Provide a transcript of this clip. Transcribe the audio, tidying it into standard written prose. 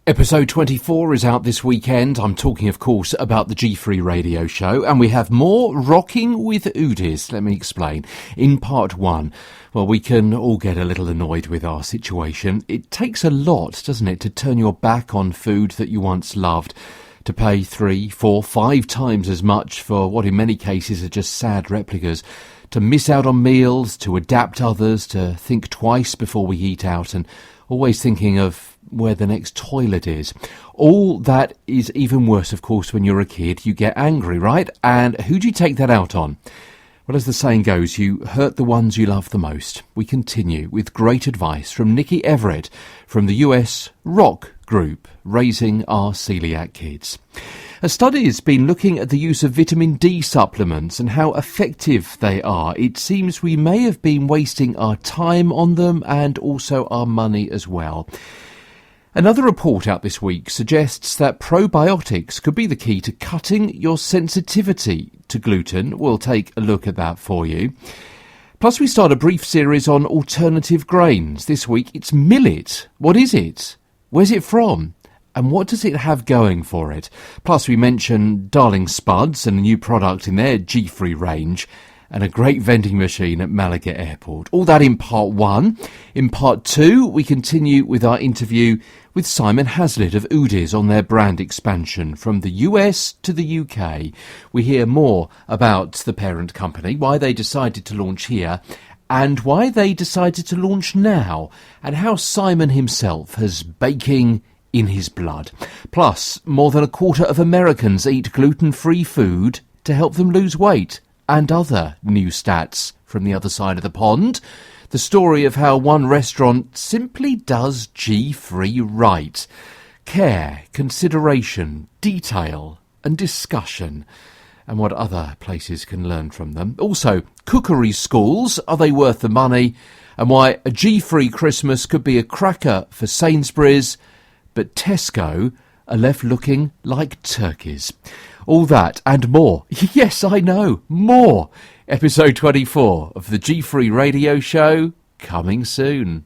Episode 24 is out this weekend. I'm talking, of course, about the G3 radio show, and we have more Rocking with Udis. Let me explain. In part one, well, we can all get a little annoyed with our situation. It takes a lot, doesn't it, to turn your back on food that you once loved, to pay 3, 4, 5 times as much for what in many cases are just sad replicas, to miss out on meals, to adapt others, to think twice before we eat out, and always thinking of where the next toilet is. All that is even worse, of course, when you're a kid. You get angry, right? And who do you take that out on? Well, as the saying goes, you hurt the ones you love the most. We continue with great advice from Nikki Everett from the US rock group Raising Our Celiac Kids. A study has been looking at the use of vitamin D supplements and how effective they are. It seems we may have been wasting our time on them and also our money as well. Another report out this week suggests that probiotics could be the key to cutting your sensitivity to gluten. We'll take a look at that for you. Plus, we start a brief series on alternative grains. This week, it's millet. What is it? Where's it from? And what does it have going for it? Plus, we mention Darling Spuds and a new product in their G3 range, and a great vending machine at Malaga Airport. All that in part one. In part two, we continue with our interview with Simon Hazlitt of Udis on their brand expansion from the US to the UK. We hear more about the parent company, why they decided to launch here, and why they decided to launch now, and how Simon himself has baking in his blood. Plus, more than a quarter of Americans eat gluten-free food to help them lose weight. And other new stats from the other side of the pond. The story of how one restaurant simply does G3 right. Care, consideration, detail and discussion. And what other places can learn from them. Also, cookery schools, are they worth the money? And why a G3 Christmas could be a cracker for Sainsbury's, but Tesco are left looking like turkeys. All that and more. Yes, I know, more. Episode 24 of the G3 radio show, coming soon.